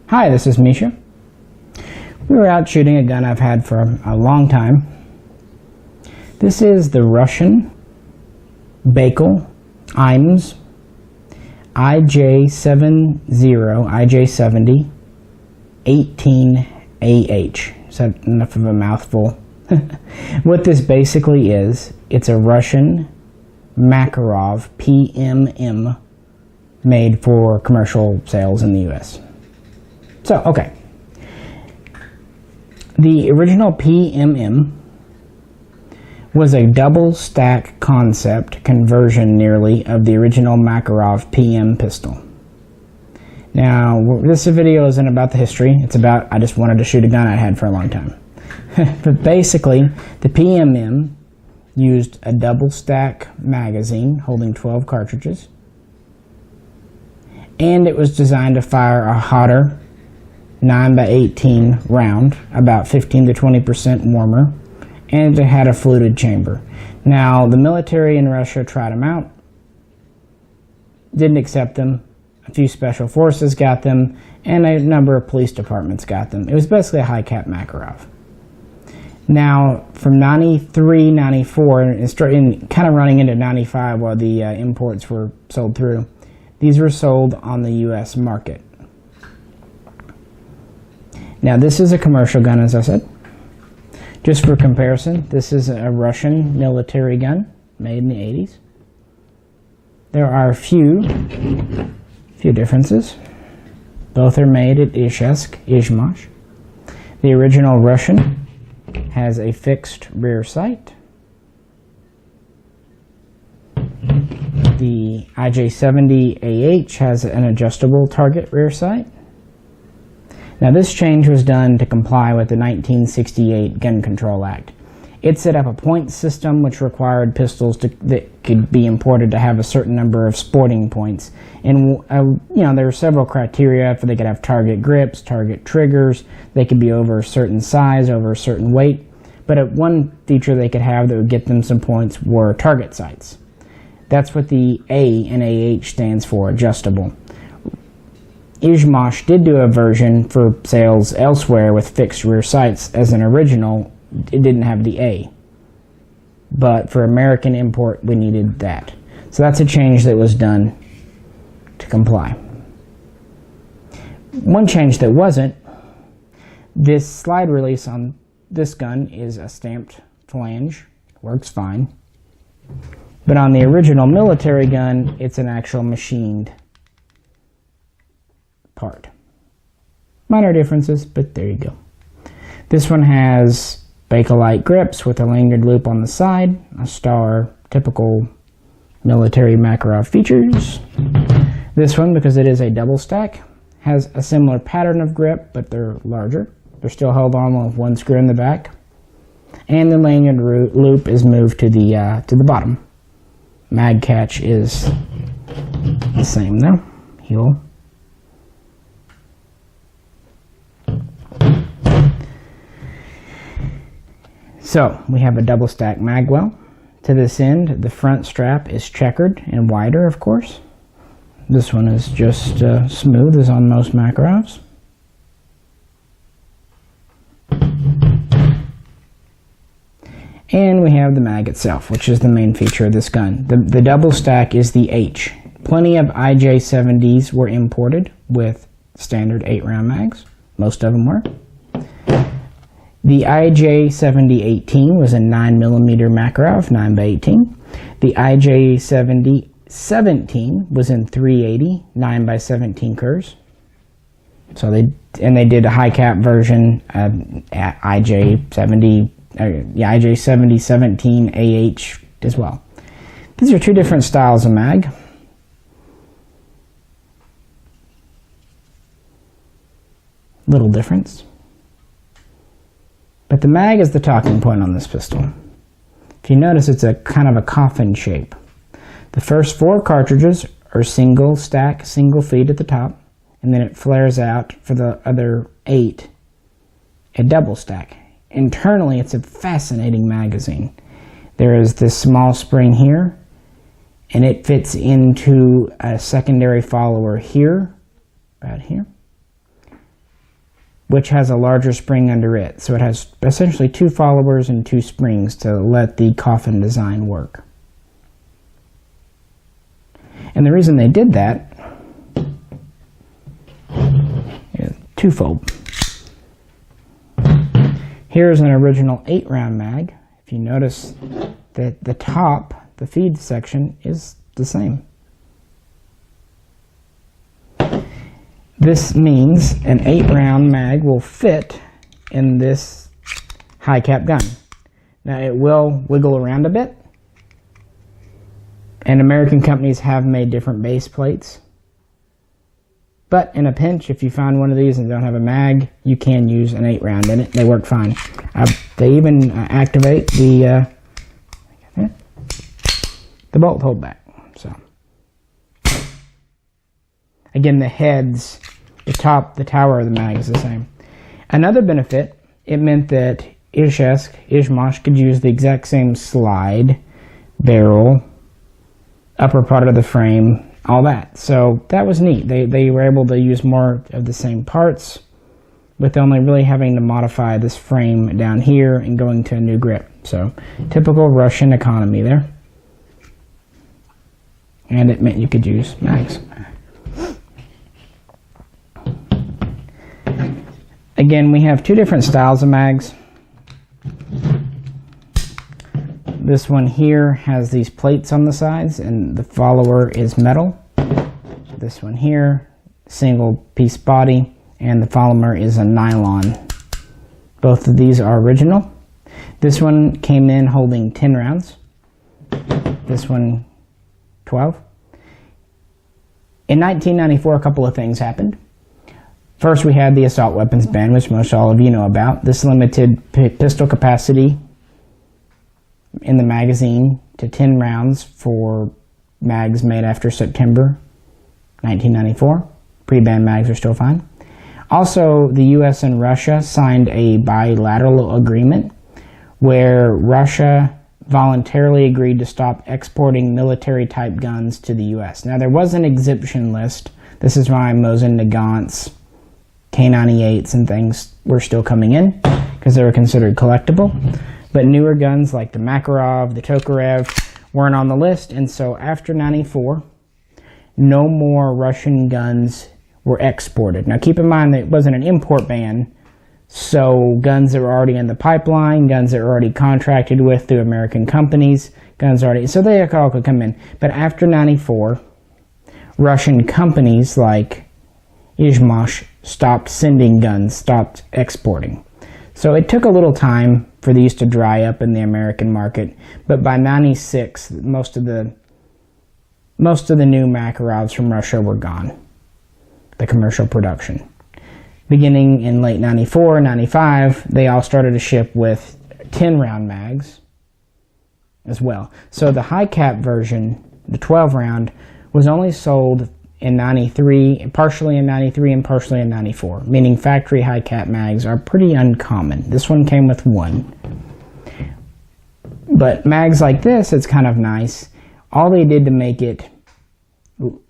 Hi, this is Misha. We were out shooting a gun I've had for a long time. This is the Russian Baikal IMEZ IJ70-18AH. Is that enough of a mouthful? What this basically is, it's a Russian Makarov PMM made for commercial sales in the US. So, okay. The original PMM was a double stack concept conversion nearly of the original Makarov PM pistol. Now, this video isn't about the history, it's about I just wanted to shoot a gun I had for a long time. But basically, the PMM used a double stack magazine holding 12 cartridges, and it was designed to fire a hotter 9x18 round, about 15 to 20% warmer, and it had a fluted chamber. Now, the military in Russia tried them out, didn't accept them. A few special forces got them, and a number of police departments got them. It was basically a high-cap Makarov. Now, from 93, 94, and kind of running into 95 while the imports were sold through, these were sold on the U.S. market. Now, this is a commercial gun, as I said. Just for comparison, this is a Russian military gun made in the 80s. There are a few differences. Both are made at Izhmash. The original Russian has a fixed rear sight. The IJ70-AH has an adjustable target rear sight. Now, this change was done to comply with the 1968 Gun Control Act. It set up a points system which required pistols that could be imported to have a certain number of sporting points. And there were several criteria for they could have target grips, target triggers, they could be over a certain size, over a certain weight. But one feature they could have that would get them some points were target sights. That's what the A in AH stands for, adjustable. Izhmash did do a version for sales elsewhere with fixed rear sights. As an original, it didn't have the A. But for American import, we needed that. So that's a change that was done to comply. One change that wasn't, this slide release on this gun is a stamped flange. Works fine. But on the original military gun, it's an actual machined part. Minor differences, but there you go. This one has Bakelite grips with a lanyard loop on the side, a star, typical military Makarov features. This one, because it is a double stack, has a similar pattern of grip, but they're larger. They're still held on with one screw in the back, and the lanyard loop is moved to the bottom. Mag catch is the same though. Heel. So, we have a double stack mag well. To this end, the front strap is checkered and wider, of course. This one is just smooth as on most Makarovs. And we have the mag itself, which is the main feature of this gun. The double stack is the H. Plenty of IJ70s were imported with standard 8-round mags. Most of them were. The IJ70-18 was a 9mm Makarov, 9x18. The IJ70-17 was in 380, 9x17 Kurs. So they did a high cap version at IJ70-17AH as well. These are two different styles of mag. Little difference. But the mag is the talking point on this pistol. If you notice, it's a kind of a coffin shape. The first 4 cartridges are single stack, single feed at the top, and then it flares out for the other 8 a double stack. Internally, it's a fascinating magazine. There is this small spring here, and it fits into a secondary follower here about here, which has a larger spring under it. So it has essentially 2 followers and 2 springs to let the coffin design work. And the reason they did that is twofold. Here's an original 8-round mag. If you notice that the top, the feed section, is the same. This means an 8-round mag will fit in this high cap gun. Now it will wiggle around a bit, and American companies have made different base plates. But in a pinch, if you find one of these and don't have a mag, you can use an 8-round in it. They work fine. They even activate the bolt holdback. So again, the heads, the tower of the mag is the same. Another benefit, it meant that Izhmash could use the exact same slide, barrel, upper part of the frame, all that. So that was neat. They were able to use more of the same parts with only really having to modify this frame down here and going to a new grip. So typical Russian economy there. And it meant you could use mags. Again, we have 2 different styles of mags. This one here has these plates on the sides and the follower is metal. This one here, single piece body, and the follower is a nylon. Both of these are original. This one came in holding 10 rounds. This one 12. In 1994, a couple of things happened. First, we had the assault weapons ban, which most all of you know about. This limited pistol capacity in the magazine to 10 rounds for mags made after September 1994. Pre-ban mags are still fine. Also, the US and Russia signed a bilateral agreement where Russia voluntarily agreed to stop exporting military-type guns to the US. Now, there was an exemption list. This is why Mosin Nagants, K98s, and things were still coming in, because they were considered collectible. But newer guns like the Makarov, the Tokarev weren't on the list, and so after 94, no more Russian guns were exported. Now keep in mind that it wasn't an import ban, so guns that were already in the pipeline, guns that were already contracted with through American companies, guns already, so they all could come in. But after 94, Russian companies like Izhmash stopped sending guns, stopped exporting. So it took a little time for these to dry up in the American market, but by 96, most of the new Makarovs from Russia were gone, the commercial production. Beginning in late 94, 95, they all started to ship with 10-round mags as well. So the high cap version, the 12-round, was only sold in 93, partially in 93 and partially in 94, meaning factory high cap mags are pretty uncommon. This one came with 1. But mags like this, it's kind of nice. All they did to make it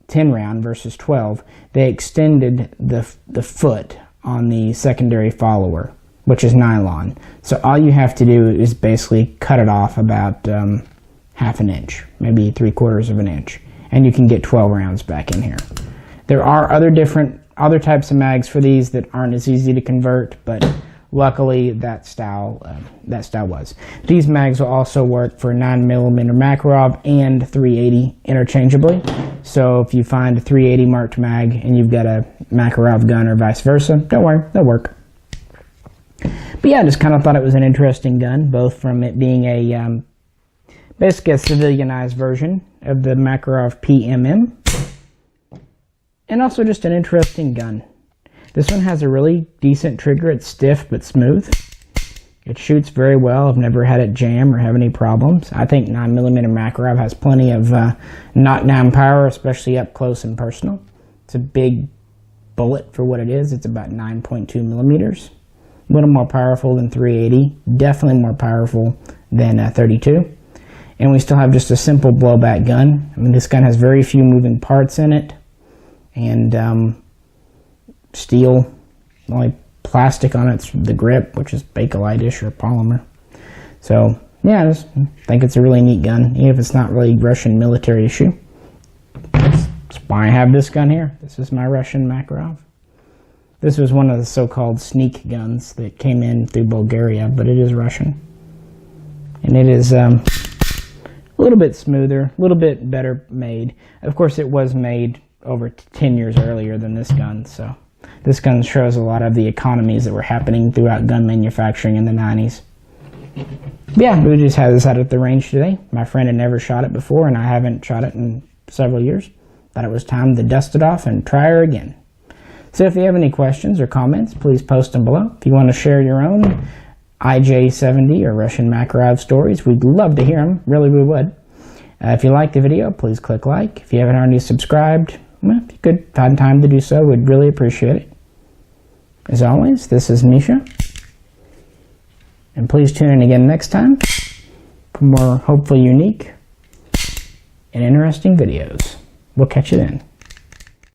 10 round versus 12, they extended the foot on the secondary follower, which is nylon. So all you have to do is basically cut it off about half an inch, maybe 3/4 of an inch, and you can get 12 rounds back in here. There are other types of mags for these that aren't as easy to convert, but luckily that style was. These mags will also work for 9mm Makarov and 380 interchangeably. So if you find a 380 marked mag and you've got a Makarov gun or vice versa, don't worry, they'll work. But yeah, I just kind of thought it was an interesting gun, both from it being a basically a civilianized version of the Makarov PMM, and also just an interesting gun. This one has a really decent trigger. It's stiff but smooth. It shoots very well. I've never had it jam or have any problems. I think 9mm Makarov has plenty of knockdown power, especially up close and personal. It's a big bullet for what it is. It's about 9.2 millimeters. A little more powerful than 380. Definitely more powerful than 32. And we still have just a simple blowback gun. I mean, this gun has very few moving parts in it. And steel. The only plastic on it's the grip, which is Baikal or polymer. So yeah, I just think it's a really neat gun, even if it's not really Russian military issue. That's why I have this gun here. This is my Russian Makarov. This was one of the so-called sneak guns that came in through Bulgaria, but it is Russian. And it is a little bit smoother, a little bit better made. Of course, it was made over 10 years earlier than this gun, so this gun shows a lot of the economies that were happening throughout gun manufacturing in the 90s. Yeah, we just had this out at the range today. My friend had never shot it before, and I haven't shot it in several years. Thought it was time to dust it off and try her again. So if you have any questions or comments, please post them below. If you want to share your own IJ70 or Russian Makarov stories, we'd love to hear them. Really, we would. If you liked the video, please click like. If you haven't already subscribed, well, if you could find time to do so, we'd really appreciate it. As always, this is Misha. And please tune in again next time for more hopefully unique and interesting videos. We'll catch you then.